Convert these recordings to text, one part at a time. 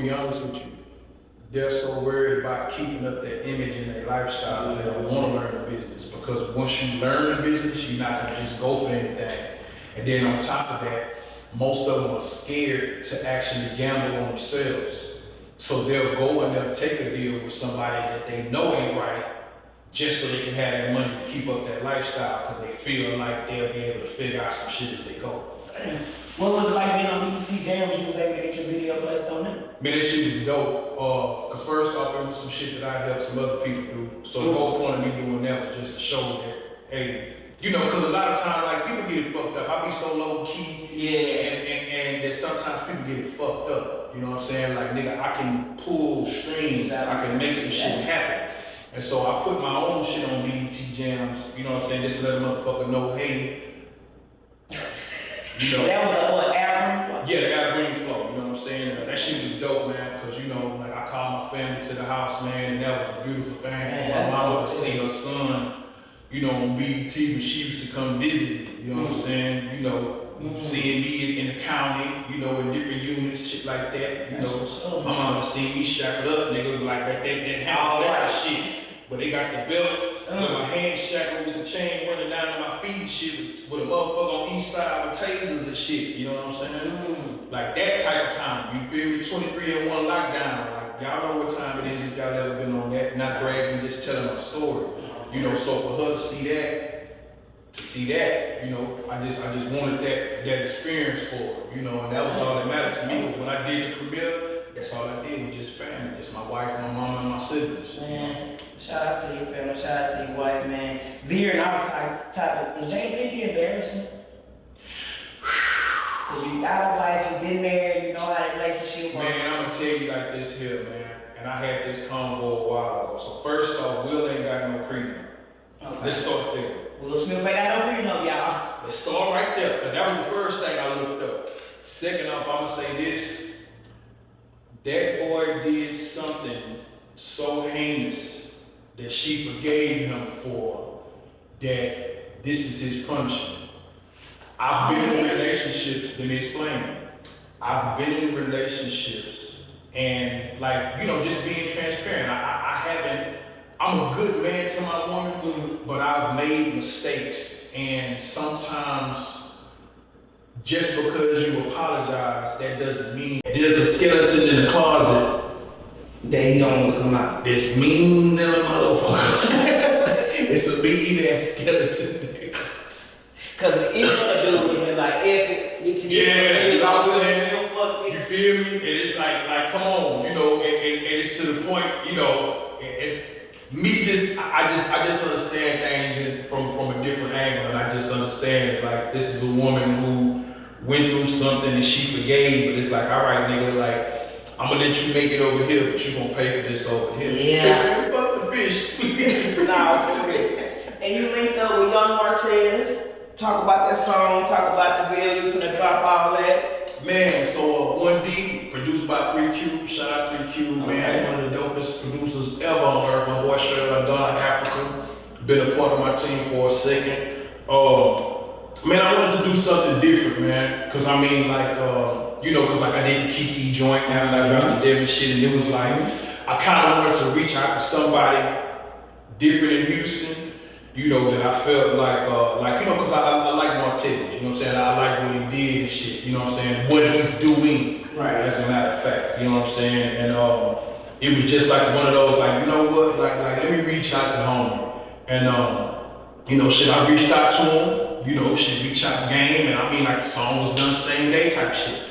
be honest with you, they're so worried about keeping up their image and their lifestyle, they don't want to learn the business. Because once you learn the business, you're not gonna just go for anything. And then on top of that, most of them are scared to actually gamble on themselves. So they'll go and they'll take a deal with somebody that they know ain't right, just so they can have that money to keep up that lifestyle, because they feel like they'll be able to figure out some shit as they go. What was it like being on Kidricc James? You was able to get your video placed on there? Man, that shit is dope. Cause first off, it was some shit that I helped some other people do. So the whole point of me doing that was just to show that, hey, you know, cause a lot of times, like, people get it fucked up. I be so low key. Yeah. And that sometimes people get it fucked up. You know what I'm saying? Like, nigga, I can pull strings, I can make some shit happen. And so I put my own shit on Kidricc James, you know what I'm saying? Just to let a motherfucker know, hey, you know. That was what, Air Green Flow? Yeah, the Air Green Flow, you know what I'm saying? That shit was dope, man, because, you know, like, I called my family to the house, man, and that was a beautiful thing for my mama to see her son, you know, on BET when she used to come visit me, you know what I'm saying? You know, seeing me in the county, you know, in different units, shit like that, you know. My mama see me shackled up, nigga, like that handle that shit. But they got the belt, with my hands shackled with the chain running down to my feet and shit, with a motherfucker on each side with tasers and shit, you know what I'm saying? Like that type of time, you feel me? 23 in 1 lockdown, like y'all know what time it is if y'all ever been on that, not bragging, just telling my story. You know, so for her to see that, you know, I just wanted that experience for her, you know, and that was all that mattered to me, because when I did the premiere, that's all I did was just family. Just my wife, my mama, and my siblings. Man, shout out to your family, shout out to your wife, man. Veer and I was type of, is Jay Biggie embarrassing? Cause you got a wife, you been married, you know how that relationship works. Man, I'm gonna tell you like this here, man. And I had this convo a while ago. So first off, Will ain't got no prenup. Okay. Let's start there. Will Smith ain't got no prenup, y'all. Let's start right there, because that was the first thing I looked up. Second off, I'm gonna say this. That boy did something so heinous that she forgave him for, that this is his punishment. I've been in relationships, let me explain. I've been in relationships and, like, you know, just being transparent. I'm a good man to my woman, but I've made mistakes, and sometimes just because you apologize, that doesn't mean there's a skeleton in the closet that he don't want to come out. This mean little motherfucker. It's a mean ass skeleton. Cause any other dude would be like, yeah, you know what I'm saying? You feel me? And it's like, come on, you know, and it's to the point, you know, I just understand things from a different angle, and I just understand, like, this is a woman who went through something and she forgave, but it's like, all right, nigga, like, I'm gonna let you make it over here, but you gonna pay for this over here. Yeah. Fuck the fish. Nah, for real. And you linked up with Young Martez. Talk about that song, talk about the video, you finna drop all that. Man, so 1D, produced by 3Q, shout out 3Q, man, one of the dopest producers ever on earth. My boy straight out of Ghana, Africa. Been a part of my team for a second. Man, I wanted to do something different, man. Cause I mean, like, you know, cause like I did the Kiki joint, after I dropped the Devin shit, and it was like, I kinda wanted to reach out to somebody different in Houston, you know, that I felt like, you know, cause I like Martez, you know what I'm saying? I like what he did and shit, you know what I'm saying? What he's doing, right? As a matter of fact, you know what I'm saying? And it was just like one of those, like, you know what, like let me reach out to homie. And you know, shit, I reached out to him. You know, shit, we chopped game, and I mean, like, the song was done same day type shit.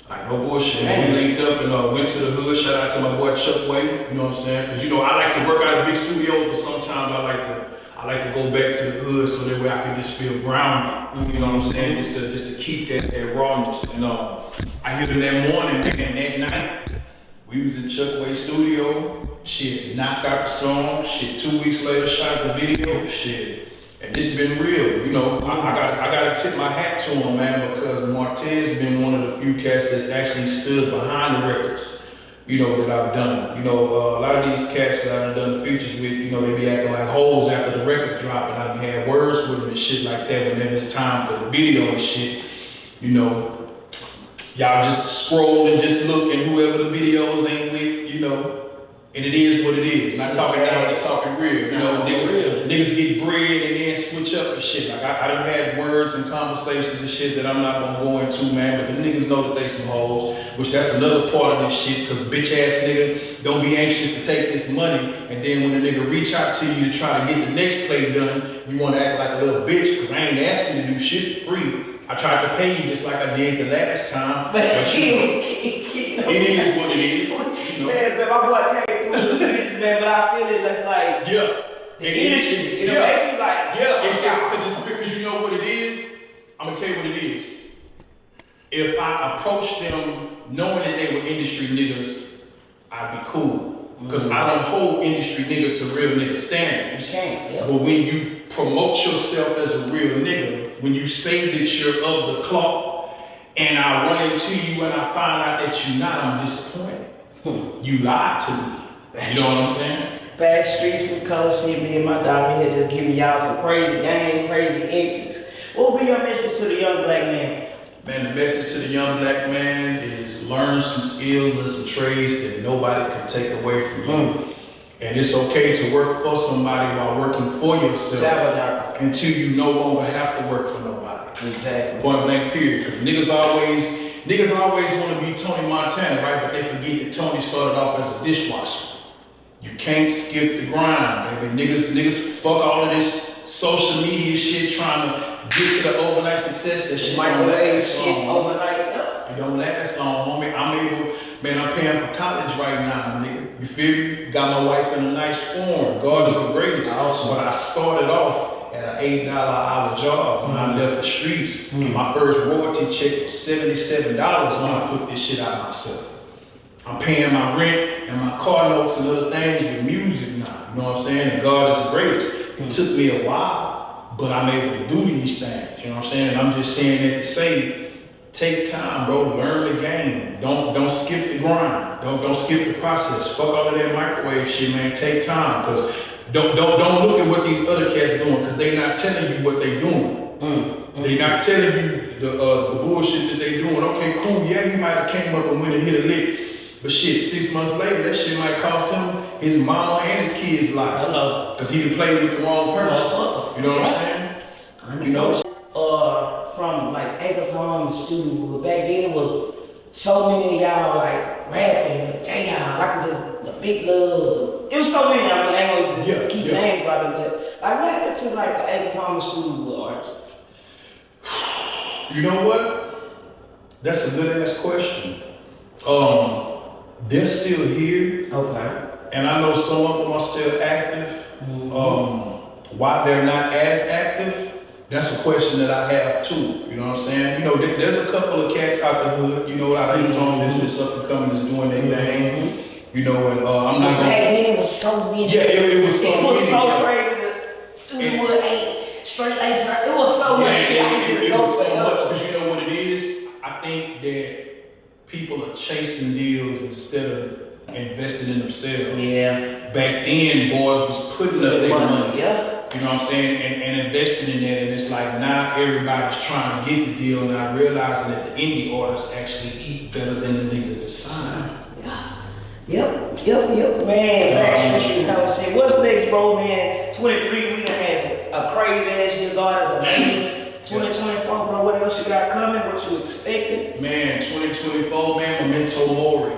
Like, no bullshit. We linked up and went to the hood. Shout out to my boy Chuck Way, you know what I'm saying? Because, you know, I like to work out of big studios, but sometimes I like to go back to the hood so that way I can just feel grounded. You know what I'm saying? Just to keep that rawness. And I hit him that morning, and that night, we was in Chuck Way studio. Shit, knocked out the song. Shit, 2 weeks later, shot the video. Shit. And this has been real, you know. I gotta tip my hat to him, man, because Martez been one of the few cats that's actually stood behind the records, you know, that I've done. You know, a lot of these cats that I've done features with, you know, they be acting like hoes after the record drop, and I've had words with them and shit like that whenever it's time for the video and shit, you know. y'all just scroll and just look and whoever the videos ain't with, you know. And it is what it is. Not talking down, just talking real. You know, niggas get bread and then switch up and shit. Like I done had words and conversations and shit that I'm not gonna go into, man. But the niggas know that they some hoes, which that's another part of this shit. Cause bitch ass nigga don't be anxious to take this money, and then when the nigga reach out to you to try to get the next play done, you wanna act like a little bitch. Cause I ain't asking you to do shit for free. I tried to pay you just like I did the last time. But it is what it is. You know? Man, but my boy came through the bitches, man, but I feel it that's like the energy. It makes you like it's just because you know what it is. I'm gonna tell you what it is. If I approach them knowing that they were industry niggas, I'd be cool. Because I don't hold industry nigga to real nigga standards. But when you promote yourself as a real nigga, when you say that you're of the cloth, and I run into you and I find out that you're not, I'm disappointed. You lied to me. You know what I'm saying? Back streets with color, see me and my dog here just giving y'all some crazy game, crazy inches. What will be your message to the young black man? Man, the message to the young black man is learn some skills and some trades that nobody can take away from you. And it's okay to work for somebody while working for yourself until you no longer have to work for nobody. Exactly. Point blank period. Because niggas always want to be Tony Montana, right? But they forget that Tony started off as a dishwasher. You can't skip the grind, baby. Niggas fuck all of this social media shit trying to get to the overnight success. That shit don't last long. Overnight, It don't last long, homie. I'm paying for college right now, my nigga. You feel me? Got my wife in a nice form. God is the greatest. Awesome. But I started off at an $8 an hour job when I left the streets. My first royalty check was $77 when I put this shit out myself. I'm paying my rent and my car notes and other things with music now. You know what I'm saying? And God is the greatest. It took me a while, but I'm able to do these things. You know what I'm saying? And I'm just saying that to say, take time, bro. Learn the game. Don't skip the grind. Don't skip the process. Fuck all of that microwave shit, man. Take time, cause don't look at what these other cats doing, cause they not telling you what they doing. They not telling you the bullshit that they doing. Okay, cool. Yeah, he might have came up and went and hit a lick. But shit, 6 months later, that shit might cost him his mama and his kids' life. Because he done played with the wrong person. You know what I'm saying? You know? From like Acres Home Studio, back then it was so many of y'all like rapping, J.I., like just the big loves. It was so many, I ain't gonna just keep name dropping, but like what happened to like the Acres Home Studio artists? You know what? That's a good ass question. They're still here. Okay. And I know some of them are still active. Why they're not as active, that's a question that I have too. You know what I'm saying? You know, there's a couple of cats out the hood, you know, out of on business up and coming is doing their thing. You know, and I'm not gonna. Back then it was so many. Yeah, it was so many. It was so crazy. Studio Wood 8, straight A's, it was so much shit. It was so much, because you know what it is? I think that people are chasing deals instead of investing in themselves. Yeah. Back then, boys was putting up their money. Yeah. You know what I'm saying? And investing in that. And it's like now everybody's trying to get the deal, not realizing that the indie artists actually eat better than the niggas that sign. Yeah. Yep. Man, what's next, bro, man? 23, we done had a crazy ass year. God is amazing. 2024, bro, what else you got coming? What you expecting? Man, 2024, man, Memento Mori,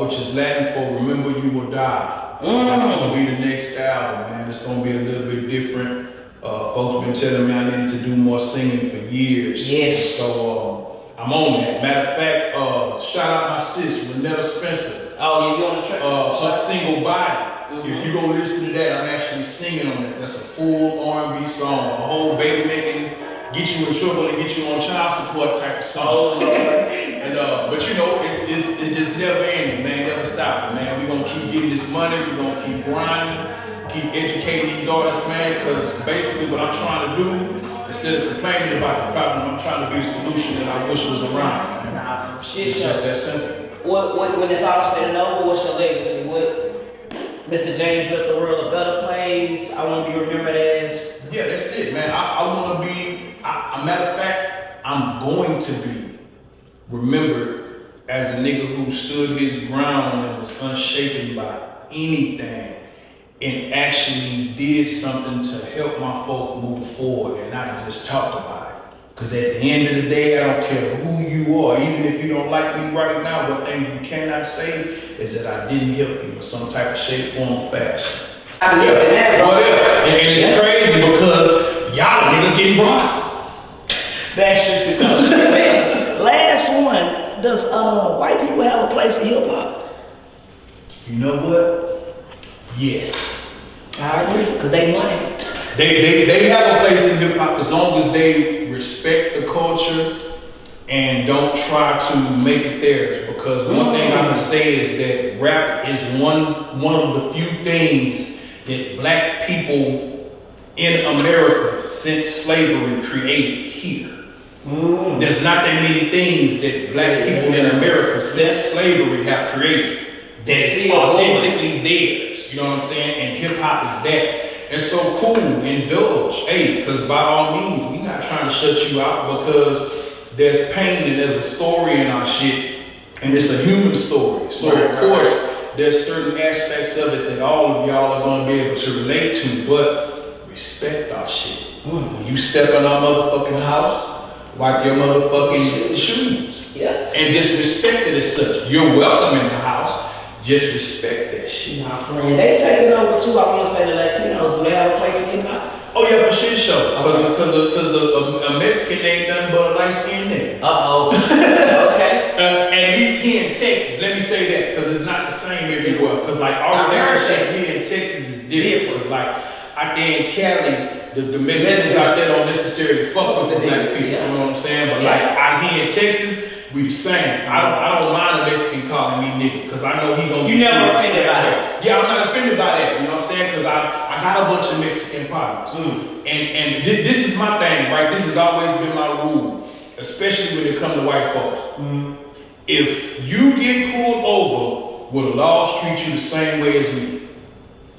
which is Latin for Remember You Will Die. That's gonna be the next album, man. It's gonna be a little bit different. Folks been telling me I needed to do more singing for years. Yes. So I'm on that. Matter of fact, shout out my sis, Renetta Spencer. Oh, you on the track? Her Single Body. If you go listen to that, I'm actually singing on it. That's a full R&B song, a whole baby making, get you in trouble and get you on child support type of song. And but you know, it's just never ending, man. Never stopping, man. We gonna keep getting this money. We gonna keep grinding, keep educating these artists, man. Because basically, what I'm trying to do, instead of complaining about the problem, I'm trying to be the solution that I wish was around. Nah, shit, it's just that simple. What when it's all said and over, what's your legacy? What Mr. James left the world a better place? I want to be remembered as. Yeah, that's it, man. I want to be. Matter of fact, I'm going to be remembered as a nigga who stood his ground and was unshaken by anything and actually did something to help my folk move forward and not just talk about it. Because at the end of the day, I don't care who you are, even if you don't like me right now, one thing you cannot say is that I didn't help you in some type of shape, form, or fashion. What else? And it's crazy because y'all niggas getting brought. Backstreet Coast. Last one. Does white people have a place in hip hop? You know what? Yes. I agree, because they money. They have a place in hip hop as long as they respect the culture and don't try to make it theirs. Because one thing I can say is that rap is one of the few things that black people in America since slavery created here. There's not that many things that black people in America since slavery have created that's authentically theirs. You know what I'm saying? And hip hop is that. And so cool, indulge. Hey, because by all means, we're not trying to shut you out because there's pain and there's a story in our shit, and it's a human story. So of course, there's certain aspects of it that all of y'all are gonna be able to relate to, but respect our shit. When you step in our motherfucking house, wipe your motherfucking shoes. And just respect it as such. You're welcome in the house. Just respect that shit. My friend, they take it over too. I want to say the Latinos, do they have a place in hip hop? Oh yeah, for shit show. Because a Mexican ain't nothing but a light skinned nigga. Okay. At least here in Texas, let me say that, because it's not the same everywhere. Because like all of that shit here in Texas is different. It's like out there in Cali, the Mexicans out there don't necessarily fuck with the black people. You know what I'm saying? But like out here in Texas, we the same. I don't mind a Mexican calling me nigga, because I know he gonna. You never offended by that. Yeah, I'm not offended by that. You know what I'm saying? Because I got a bunch of Mexican partners, and this is my thing, right? This has always been my rule, especially when it comes to white folks. If you get pulled over, will the laws treat you the same way as me?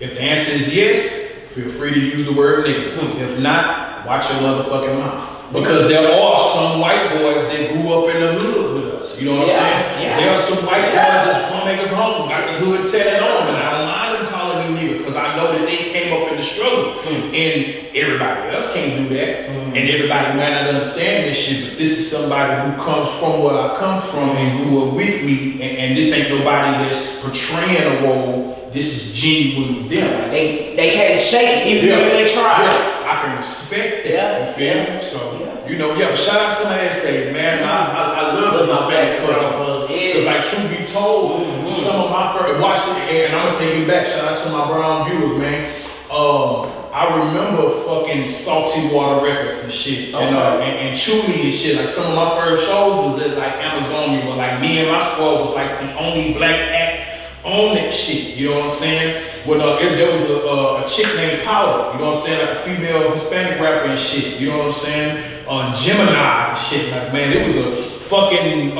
If the answer is yes, feel free to use the word nigga. If not, watch your motherfucking mouth. Because there are some white boys that grew up in the hood with us. You know what I'm saying? There are some white boys that's from niggas home, got the hood tatted on, and I don't mind them calling me nigga because I know that they came up in the struggle. And everybody else can't do that. And everybody might not understand this shit, but this is somebody who comes from where I come from and who are with me, and this ain't nobody that's portraying a role. This is genuinely them. Like they can't shake it even if they try. I can respect that. You feel me? So you know, but shout out to my essay, man. I love the Hispanic culture. Because like truth be told, some of my first watch it, and I'm gonna take you back. Shout out to my brown viewers, man. I remember fucking Salty Water Records and shit, and Truly and shit. Like some of my first shows was at like Amazonia, where like me and my squad was like the only black act on that shit, you know what I'm saying? When there was a chick named Powder, you know what I'm saying? Like a female Hispanic rapper and shit, you know what I'm saying? Gemini and shit, like man, it was a fucking,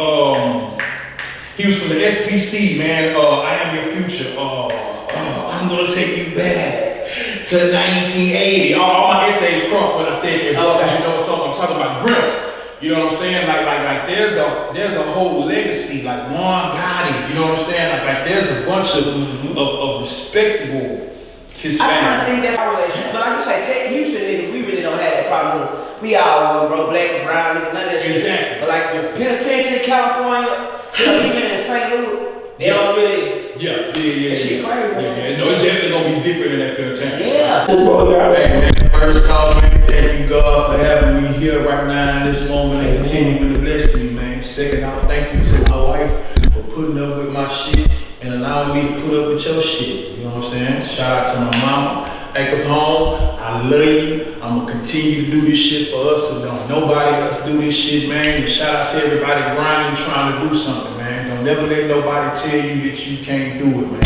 he was from the SPC, man, I Am Your Future, I'm gonna take you back to 1980. All my essays crunk when I said that, because you know what's up, I'm talking about Grim. You know what I'm saying? Like there's a whole legacy, like Juan Gotti, you know what I'm saying? Like there's a bunch of respectable Hispanic. I think that's our relation. But like you say, Houston niggas, we really don't have that problem because we all bro, black and brown niggas, none of that shit. Exactly. But like the penitentiary, California, even in St. Louis, they don't really. That shit crazy. No, it's definitely gonna be different in that penitentiary. Yeah. Hey, man, first off, man, thank you God for having me here right now in this moment and continuing to bless me, man. Second off, thank you to my wife for putting up with my shit and allowing me to put up with your shit. You know what I'm saying? Shout out to my mama. Take us home. I love you. I'm gonna continue to do this shit for us, so don't nobody else do this shit, man. And shout out to everybody grinding, trying to do something, man. Don't never let nobody tell you that you can't do it, man.